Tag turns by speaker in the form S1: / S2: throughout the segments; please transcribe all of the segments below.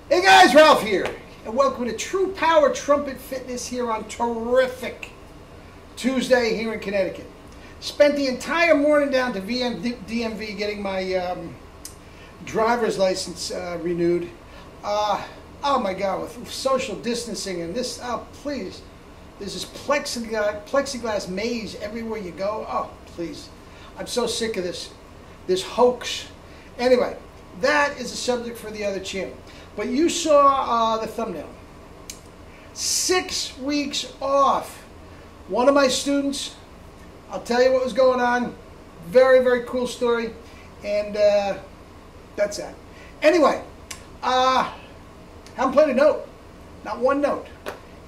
S1: Hey guys, Ralph here, and welcome to True Power Trumpet Fitness here on terrific Tuesday here in Connecticut. Spent the entire morning down to DMV getting my driver's license renewed. Oh my God, with social distancing and this, please, there's this plexiglass maze everywhere you go. Oh, please. I'm so sick of this hoax. Anyway, that is a subject for the other channel. But you saw the thumbnail. 6 weeks off. One of my students, I'll tell you what was going on. Very, very cool story. And that's that. Anyway, haven't played a note. Not one note.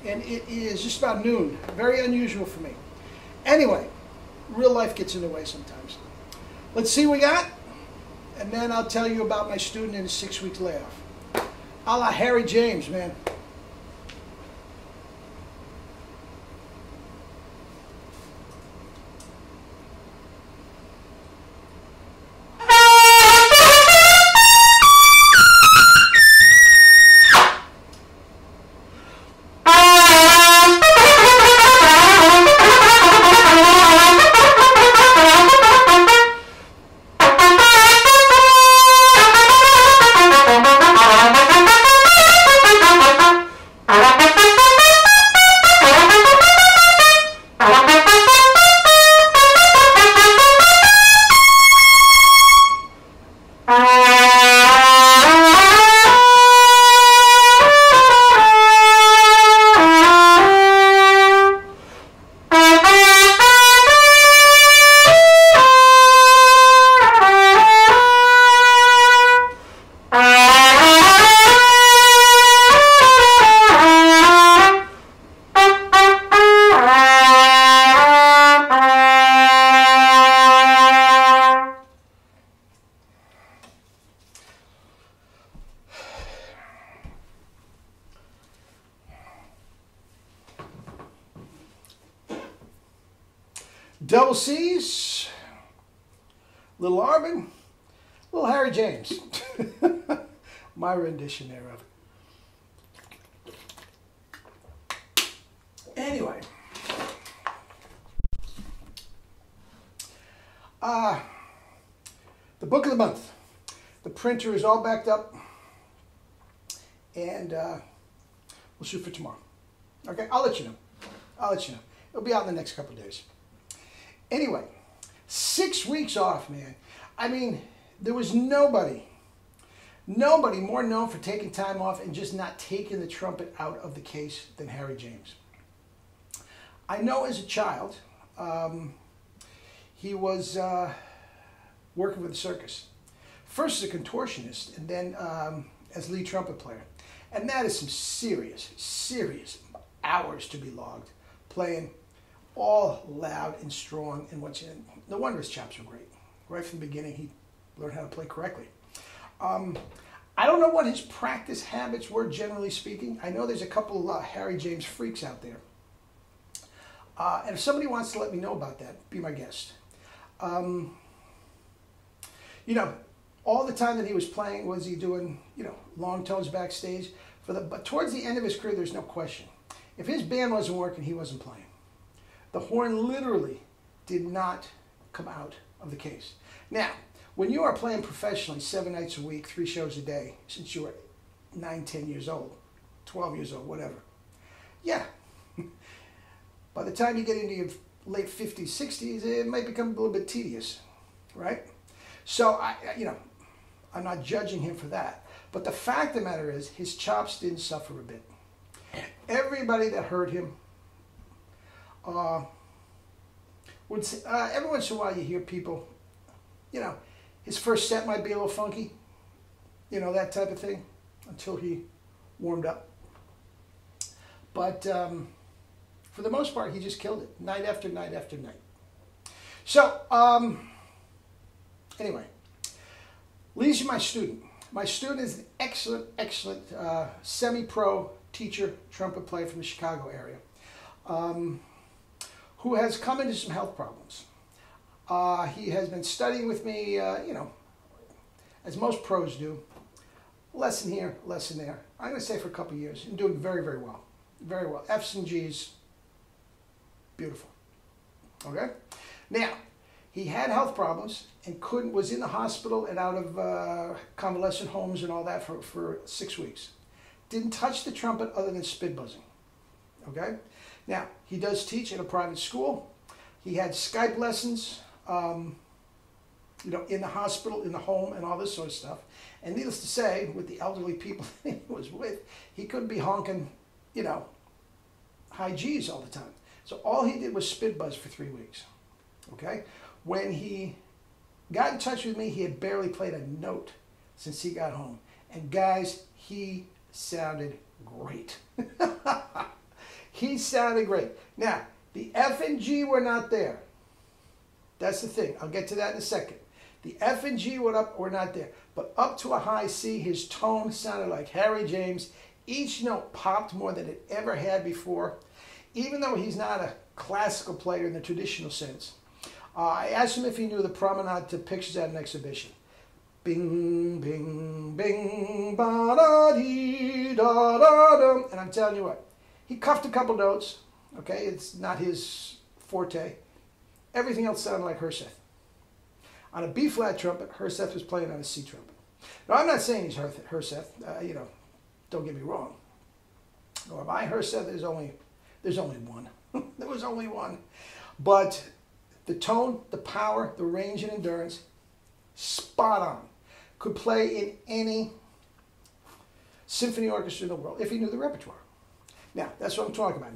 S1: And it is just about noon. Very unusual for me. Anyway, real life gets in the way sometimes. Let's see what we got. And then I'll tell you about my student in a 6-week layoff. A la Harry James, man. Double C's, Little Arvin, Little Harry James. My rendition thereof. Anyway, the book of the month. The printer is all backed up, and we'll shoot for tomorrow. Okay, I'll let you know. I'll let you know. It'll be out in the next couple of days. Anyway, 6 weeks off, man. I mean, there was nobody more known for taking time off and just not taking the trumpet out of the case than Harry James. I know as a child, he was working with the circus. First as a contortionist, and then as lead trumpet player. And that is some serious hours to be logged, playing all loud and strong, and no wonder his chops were great. Right from the beginning, he learned how to play correctly. I don't know what his practice habits were, generally speaking. I know there's a couple Harry James freaks out there. And if somebody wants to let me know about that, be my guest. You know, all the time that he was playing, was he doing, long tones backstage? But towards the end of his career, there's no question. If his band wasn't working, he wasn't playing. The horn literally did not come out of the case. Now, when you are playing professionally 7 nights a week, 3 shows a day, since you were 9, 10 years old, 12 years old, whatever, yeah. By the time you get into your late 50s, 60s, it might become a little bit tedious, right? So, I'm not judging him for that. But the fact of the matter is, his chops didn't suffer a bit. Everybody that heard him, would say, every once in a while you hear people, his first set might be a little funky, that type of thing, until he warmed up. But for the most part, he just killed it, night after night after night. So, anyway, leads you my student. My student is an excellent semi-pro teacher, trumpet player from the Chicago area. Who has come into some health problems. He has been studying with me, as most pros do, lesson here, lesson there. I'm going to say for a couple of years, and doing very, very well. Very well. F's and G's, beautiful. Okay? Now, he had health problems and was in the hospital and out of convalescent homes and all that for 6 weeks. Didn't touch the trumpet other than spit buzzing. Okay? Now, he does teach at a private school. He had Skype lessons, you know, in the hospital, in the home, and all this sort of stuff. And needless to say, with the elderly people he was with, he couldn't be honking, you know, high G's all the time. So all he did was spit buzz for 3 weeks. Okay? When he got in touch with me, he had barely played a note since he got home. And guys, he sounded great. He sounded great. Now, the F and G were not there. That's the thing. I'll get to that in a second. The F and G were not there. But up to a high C, his tone sounded like Harry James. Each note popped more than it ever had before. Even though he's not a classical player in the traditional sense. I asked him if he knew the promenade to Pictures at an Exhibition. Bing, bing, bing, ba-da-dee, da-da-dum. And I'm telling you what, he cuffed a couple notes. Okay, it's not his forte. Everything else sounded like Herseth. On a B-flat trumpet, Herseth was playing on a C trumpet. Now, I'm not saying he's Herseth. You know, don't get me wrong. Nor am I Herseth. There's only one. There was only one. But the tone, the power, the range and endurance, spot on. Could play in any symphony orchestra in the world if he knew the repertoire. Now, that's what I'm talking about.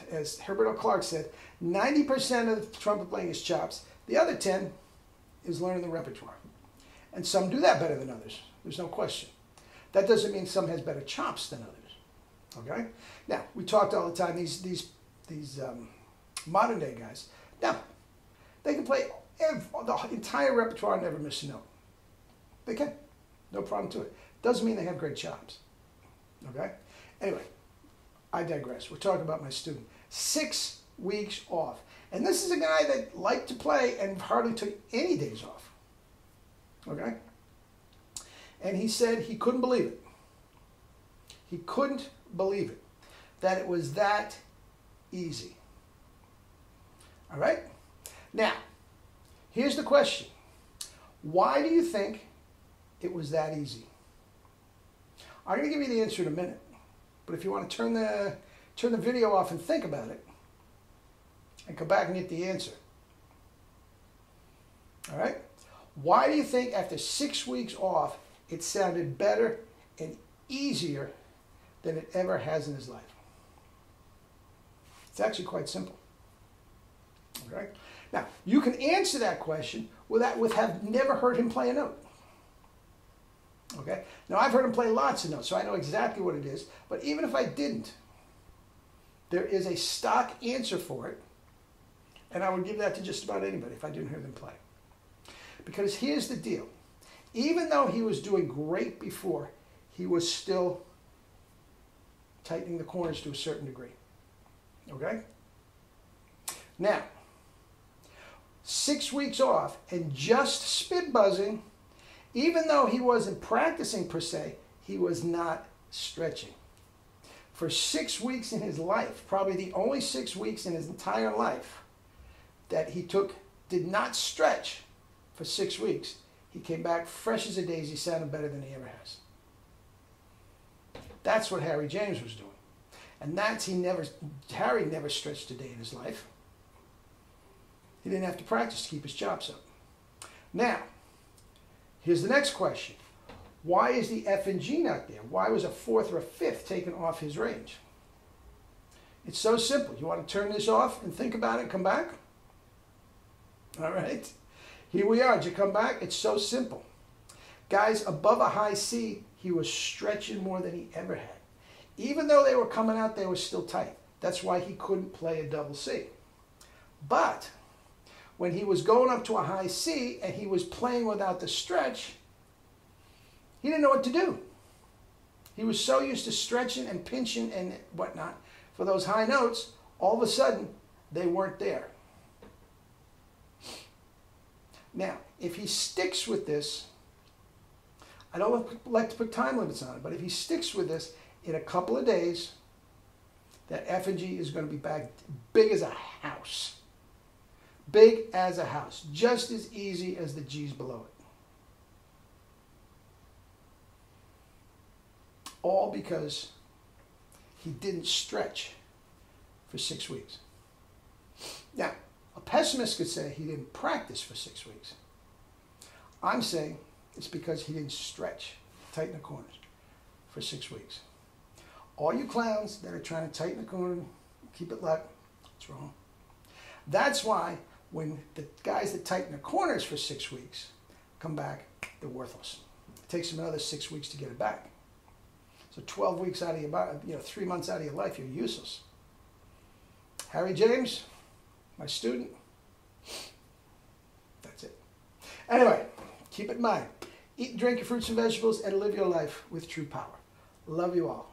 S1: As Herbert O. Clark said, 90% of the trumpet playing is chops. The other 10 is learning the repertoire. And some do that better than others. There's no question. That doesn't mean some has better chops than others. Okay? Now, we talked all the time, these modern day guys. Now, they can play the entire repertoire and never miss a note. They can. No problem to it. Doesn't mean they have great chops. Okay? Anyway, I digress. We're talking about my student. 6 weeks off. And this is a guy that liked to play and hardly took any days off. Okay? And he said he couldn't believe it. He couldn't believe it. That it was that easy. All right? Now, here's the question. Why do you think it was that easy? I'm going to give you the answer in a minute. But if you want to turn the video off and think about it, and come back and get the answer. All right? Why do you think after 6 weeks off, it sounded better and easier than it ever has in his life? It's actually quite simple. Okay? Now, you can answer that question with have never heard him play a note. Okay? Now, I've heard him play lots of notes, so I know exactly what it is. But even if I didn't, there is a stock answer for it. And I would give that to just about anybody if I didn't hear them play. Because here's the deal. Even though he was doing great before, he was still tightening the corners to a certain degree. Okay? Now, 6 weeks off and just spit buzzing, even though he wasn't practicing per se, he was not stretching. For 6 weeks in his life, probably the only 6 weeks in his entire life that he did not stretch for 6 weeks, he came back fresh as a daisy, sounded better than he ever has. That's what Harry James was doing. And Harry never stretched a day in his life. He didn't have to practice to keep his chops up. Now, here's the next question. Why is the F and G not there? Why was a 4th or a 5th taken off his range? It's so simple. You want to turn this off and think about it and come back? All right. Here we are. Did you come back? It's so simple. Guys, above a high C, he was stretching more than he ever had. Even though they were coming out, they were still tight. That's why he couldn't play a double C. But when he was going up to a high C and he was playing without the stretch, he didn't know what to do. He was so used to stretching and pinching and whatnot for those high notes, all of a sudden, they weren't there. Now, if he sticks with this, I don't like to put time limits on it, but if he sticks with this, in a couple of days, that effigy is going to be back big as a house. Big as a house. Just as easy as the G's below it. All because he didn't stretch for 6 weeks. Now, a pessimist could say he didn't practice for 6 weeks. I'm saying it's because he didn't stretch, tighten the corners for 6 weeks. All you clowns that are trying to tighten the corner, keep it light, it's wrong. That's why when the guys that tighten the corners for 6 weeks come back, they're worthless. It takes them another 6 weeks to get it back. So 12 weeks out of your body, 3 months out of your life, you're useless. Harry James, my student, that's it. Anyway, keep it in mind. Eat and drink your fruits and vegetables and live your life with true power. Love you all.